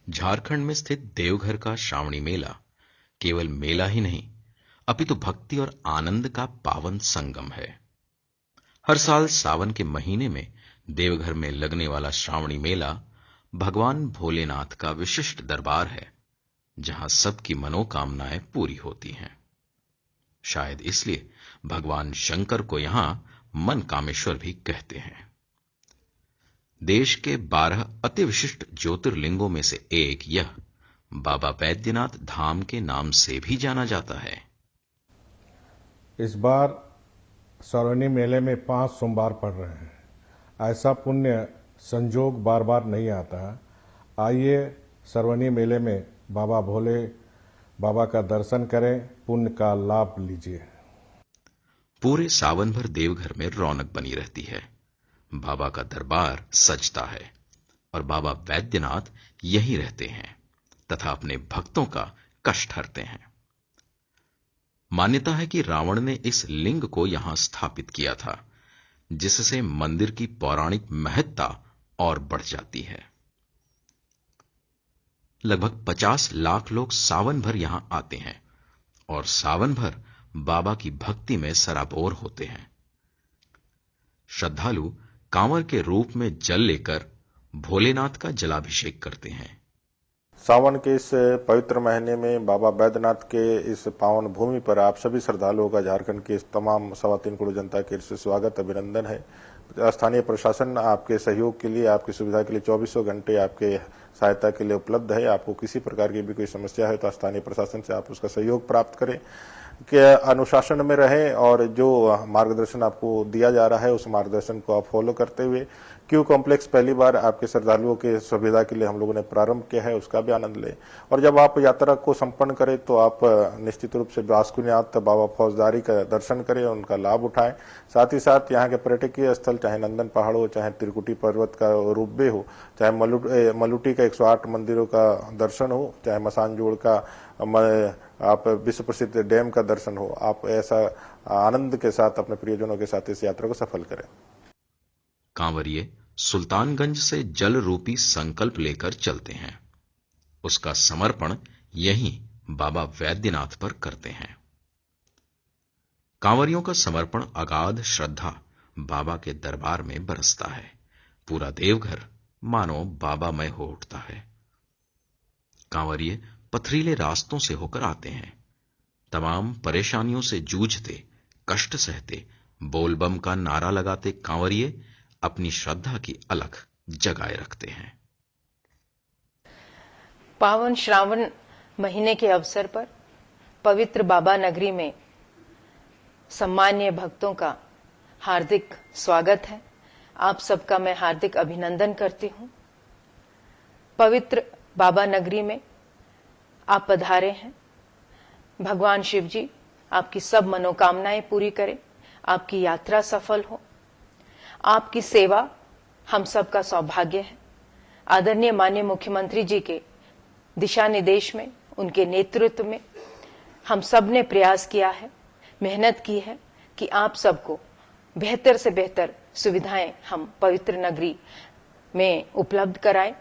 झारखंड में स्थित देवघर का श्रावणी मेला केवल मेला ही नहीं, अपितु भक्ति और आनंद का पावन संगम है। हर साल सावन के महीने में देवघर में लगने वाला श्रावणी मेला भगवान भोलेनाथ का विशिष्ट दरबार है, जहां सबकी मनोकामनाएं पूरी होती हैं। शायद इसलिए भगवान शंकर को यहां मन कामेश्वर भी कहते हैं। देश के 12 अति विशिष्ट ज्योतिर्लिंगों में से एक यह बाबा बैद्यनाथ धाम के नाम से भी जाना जाता है। इस बार श्रावणी मेले में 5 सोमवार पड़ रहे हैं। ऐसा पुण्य संजोग बार बार नहीं आता। आइए श्रावणी मेले में बाबा भोले बाबा का दर्शन करें, पुण्य का लाभ लीजिए। पूरे सावन भर देवघर में रौनक बनी रहती है। बाबा का दरबार सजता है और बाबा बैद्यनाथ यहीं रहते हैं तथा अपने भक्तों का कष्ट हरते हैं। मान्यता है कि रावण ने इस लिंग को यहां स्थापित किया था, जिससे मंदिर की पौराणिक महत्ता और बढ़ जाती है। लगभग 50 लाख लोग सावन भर यहां आते हैं और सावन भर बाबा की भक्ति में सराबोर होते हैं। श्रद्धालु कांवर के रूप में जल लेकर भोलेनाथ का जलाभिषेक करते हैं। सावन के इस पवित्र महीने में बाबा बैद्यनाथ के इस पावन भूमि पर आप सभी श्रद्धालुओं का झारखंड की तमाम 3.25 करोड़ जनता की ओर से स्वागत, अभिनंदन है। स्थानीय प्रशासन आपके सहयोग के लिए, आपकी सुविधा के लिए 24 घंटे आपके सहायता के लिए उपलब्ध है। आपको किसी प्रकार की भी कोई समस्या है तो स्थानीय प्रशासन से आप उसका सहयोग प्राप्त करें, के अनुशासन में रहें और जो मार्गदर्शन आपको दिया जा रहा है उस मार्गदर्शन को आप फॉलो करते हुए क्यू कॉम्प्लेक्स पहली बार आपके श्रद्धालुओं के सुविधा के लिए हम लोगों ने प्रारंभ किया है, उसका भी आनंद लें। और जब आप यात्रा को संपन्न करें तो आप निश्चित रूप से बासुकीनाथ बाबा फौजदारी का दर्शन करें, उनका लाभ उठाएं। साथ ही साथ यहाँ के पर्यटकीय स्थल, चाहे नंदन पहाड़ हो, चाहे त्रिकुटी पर्वत का रोपवे हो, चाहे मलुटी का 108 मंदिरों का दर्शन हो, चाहे मसानजोड़ का आप विश्व प्रसिद्ध डैम का दर्शन हो, आप ऐसा आनंद के साथ अपने प्रियजनों के साथ इस यात्रा को सफल करें। कांवरिये सुल्तानगंज से जल रूपी संकल्प लेकर चलते हैं। उसका समर्पण यहीं बाबा वैद्यनाथ पर करते हैं। कांवरियों का समर्पण अगाध श्रद्धा बाबा के दरबार में बरसता है। पूरा देवघर मानो बाबामय हो उठता है। कांवरिये पथरीले रास्तों से होकर आते हैं। तमाम परेशानियों से जूझते, कष्ट सहते, बोलबम का नारा लगाते कांवरिये अपनी श्रद्धा की अलख जगाए रखते हैं। पावन श्रावण महीने के अवसर पर पवित्र बाबा नगरी में सम्मान्य भक्तों का हार्दिक स्वागत है। आप सबका मैं हार्दिक अभिनंदन करती हूं। पवित्र बाबा नगरी में आप पधारे हैं। भगवान शिव जी आपकी सब मनोकामनाएं पूरी करें, आपकी यात्रा सफल हो। आपकी सेवा हम सब का सौभाग्य है। आदरणीय माननीय मुख्यमंत्री जी के दिशा निर्देश में, उनके नेतृत्व में हम सब ने प्रयास किया है, मेहनत की है कि आप सबको बेहतर से बेहतर सुविधाएं हम पवित्र नगरी में उपलब्ध कराएं।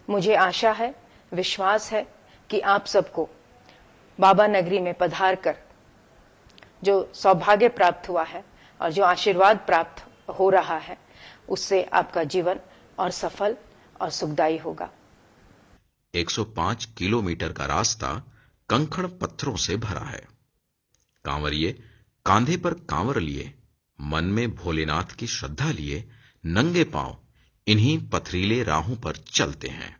मुझे आशा है, विश्वास है कि आप सबको बाबा नगरी में पधार कर जो सौभाग्य प्राप्त हुआ है और जो आशीर्वाद प्राप्त हो रहा है, उससे आपका जीवन और सफल और सुखदायी होगा। 105 किलोमीटर का रास्ता कंकड़ पत्थरों से भरा है। कांवरिये कांधे पर कांवर लिए, मन में भोलेनाथ की श्रद्धा लिए, नंगे पांव इन्हीं पथरीले राहों पर चलते हैं।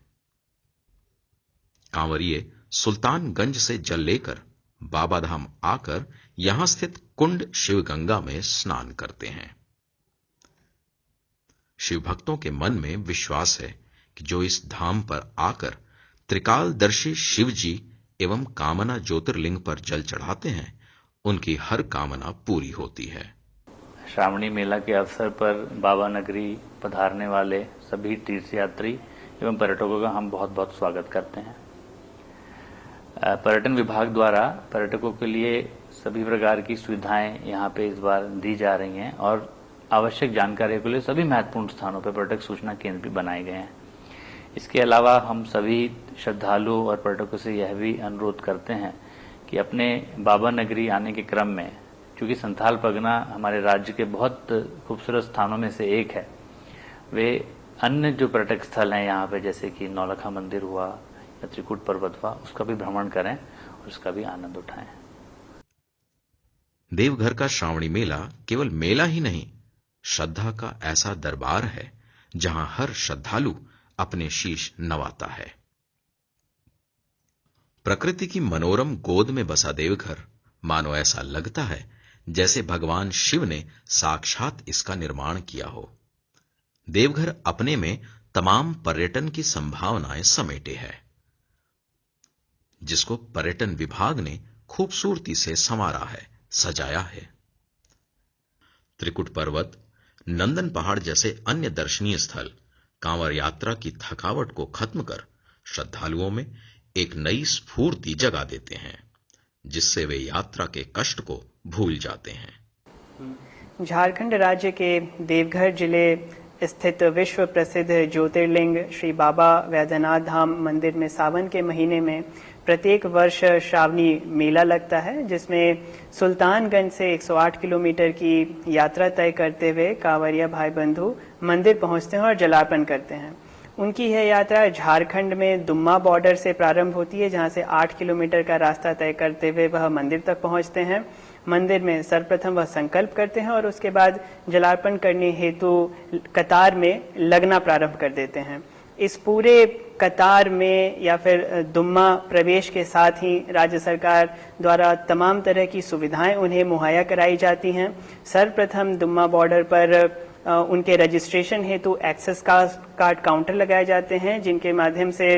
कांवरिये सुल्तानगंज से जल लेकर बाबाधाम आकर यहां स्थित कुंड शिवगंगा में स्नान करते हैं। शिव भक्तों के मन में विश्वास है कि जो इस धाम पर आकर त्रिकालदर्शी शिव जी एवं कामना ज्योतिर्लिंग पर जल चढ़ाते हैं, उनकी हर कामना पूरी होती है। श्रावणी मेला के अवसर पर बाबा नगरी पधारने वाले सभी तीर्थयात्री एवं पर्यटकों का हम बहुत बहुत स्वागत करते हैं। पर्यटन विभाग द्वारा पर्यटकों के लिए सभी प्रकार की सुविधाएं यहाँ पे इस बार दी जा रही हैं और आवश्यक जानकारी के लिए सभी महत्वपूर्ण स्थानों पर पर्यटक सूचना केंद्र भी बनाए गए हैं। इसके अलावा हम सभी श्रद्धालुओं और पर्यटकों से यह भी अनुरोध करते हैं कि अपने बाबा नगरी आने के क्रम में, चूंकि संथाल परगना हमारे राज्य के बहुत खूबसूरत स्थानों में से एक है, वे अन्य जो पर्यटक स्थल हैं यहाँ पे, जैसे कि नौलखा मंदिर हुआ या त्रिकुट पर्वत हुआ, उसका भी भ्रमण करें और उसका भी आनंद उठाएं। देवघर का श्रावणी मेला केवल मेला ही नहीं, श्रद्धा का ऐसा दरबार है जहां हर श्रद्धालु अपने शीश नवाता है। प्रकृति की मनोरम गोद में बसा देवघर मानो ऐसा लगता है जैसे भगवान शिव ने साक्षात इसका निर्माण किया हो। देवघर अपने में तमाम पर्यटन की संभावनाएं समेटे है, जिसको पर्यटन विभाग ने खूबसूरती से संवारा है, सजाया है। त्रिकुट पर्वत, नंदन पहाड़ जैसे अन्य दर्शनीय स्थल कांवर यात्रा की थकावट को खत्म कर श्रद्धालुओं में एक नई स्फूर्ति जगा देते हैं, जिससे वे यात्रा के कष्ट को भूल जाते हैं। झारखंड राज्य के देवघर जिले स्थित विश्व प्रसिद्ध ज्योतिर्लिंग श्री बाबा वैद्यनाथ धाम मंदिर में सावन के महीने में प्रत्येक वर्ष श्रावणी मेला लगता है, जिसमें सुल्तानगंज से 108 किलोमीटर की यात्रा तय करते हुए कांवरिया भाई बंधु मंदिर पहुंचते हैं और जलार्पण करते हैं। उनकी यह यात्रा झारखंड में दुम्मा बॉर्डर से प्रारंभ होती है, जहां से 8 किलोमीटर का रास्ता तय करते हुए वह मंदिर तक पहुंचते हैं। मंदिर में सर्वप्रथम वह संकल्प करते हैं और उसके बाद जलार्पण करने हेतु कतार में लगना प्रारंभ कर देते हैं। इस पूरे कतार में या फिर दुम्मा प्रवेश के साथ ही राज्य सरकार द्वारा तमाम तरह की सुविधाएं उन्हें मुहैया कराई जाती हैं। सर्वप्रथम दुम्मा बॉर्डर पर उनके रजिस्ट्रेशन हेतु एक्सेस कार्ड काउंटर लगाए जाते हैं, जिनके माध्यम से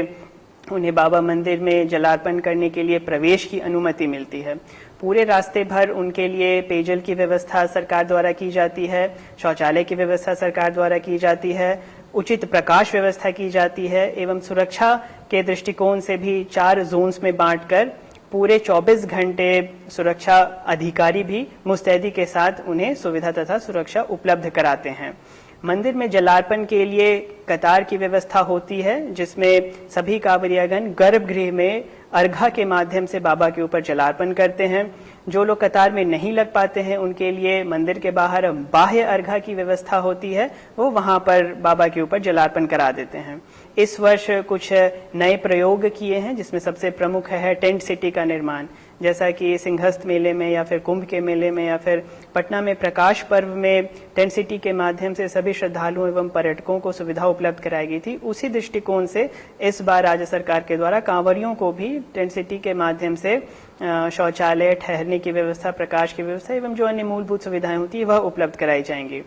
उन्हें बाबा मंदिर में जलार्पण करने के लिए प्रवेश की अनुमति मिलती है। पूरे रास्ते भर उनके लिए पेयजल की व्यवस्था सरकार द्वारा की जाती है, शौचालय की व्यवस्था सरकार द्वारा की जाती है, उचित प्रकाश व्यवस्था की जाती है एवं सुरक्षा के दृष्टिकोण से भी 4 जोन्स में बांटकर पूरे 24 घंटे सुरक्षा अधिकारी भी मुस्तैदी के साथ उन्हें सुविधा तथा सुरक्षा उपलब्ध कराते हैं। मंदिर में जलार्पण के लिए कतार की व्यवस्था होती है, जिसमें सभी कांवरियागण गर्भगृह में अर्घा के माध्यम से बाबा के ऊपर जलार्पण करते हैं। जो लोग कतार में नहीं लग पाते हैं उनके लिए मंदिर के बाहर बाह्य अर्घा की व्यवस्था होती है, वो वहां पर बाबा के ऊपर जलार्पण करा देते हैं। इस वर्ष कुछ नए प्रयोग किए हैं, जिसमें सबसे प्रमुख है टेंट सिटी का निर्माण। जैसा कि सिंहस्थ मेले में या फिर कुंभ के मेले में या फिर पटना में प्रकाश पर्व में टेंट सिटी के माध्यम से सभी श्रद्धालुओं एवं पर्यटकों को सुविधा उपलब्ध कराई गई थी, उसी दृष्टिकोण से इस बार राज्य सरकार के द्वारा कांवरियों को भी टेंट सिटी के माध्यम से शौचालय, ठहरने की व्यवस्था, प्रकाश की व्यवस्था एवं जो अन्य मूलभूत सुविधाएं होती है वह उपलब्ध कराई जाएंगी।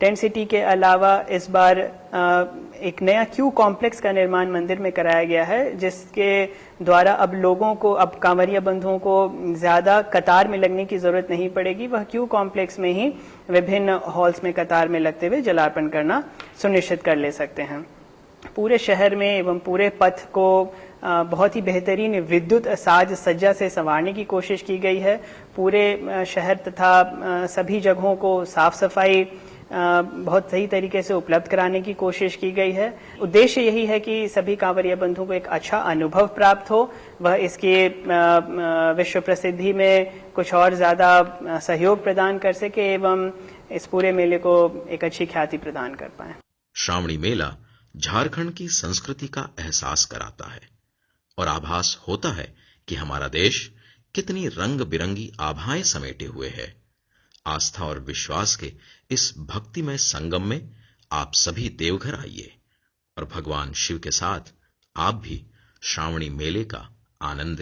टेंट सिटी के अलावा इस बार एक नया क्यू कॉम्प्लेक्स का निर्माण मंदिर में कराया गया है, जिसके द्वारा अब लोगों को, अब कांवरिया बंधुओं को ज्यादा कतार में लगने की जरूरत नहीं पड़ेगी। वह क्यू कॉम्प्लेक्स में ही विभिन्न हॉल्स में कतार में लगते हुए जलार्पण करना सुनिश्चित कर ले सकते हैं। पूरे शहर में एवं पूरे पथ को बहुत ही बेहतरीन विद्युत साज सज्जा से संवारने की कोशिश की गई है। पूरे शहर तथा सभी जगहों को साफ सफाई बहुत सही तरीके से उपलब्ध कराने की कोशिश की गई है। उद्देश्य यही है कि सभी कांवरिया बंधुओं को एक अच्छा अनुभव प्राप्त हो, वह इसके विश्व प्रसिद्धि में कुछ और ज्यादा सहयोग प्रदान कर सके एवं इस पूरे मेले को एक अच्छी ख्याति प्रदान कर पाए। श्रावणी मेला झारखंड की संस्कृति का एहसास कराता है और आभास होता है कि हमारा देश कितनी रंग बिरंगी आभाएं समेटे हुए है। आस्था और विश्वास के इस भक्तिमय संगम में आप सभी देवघर आइए और भगवान शिव के साथ आप भी श्रावणी मेले का आनंद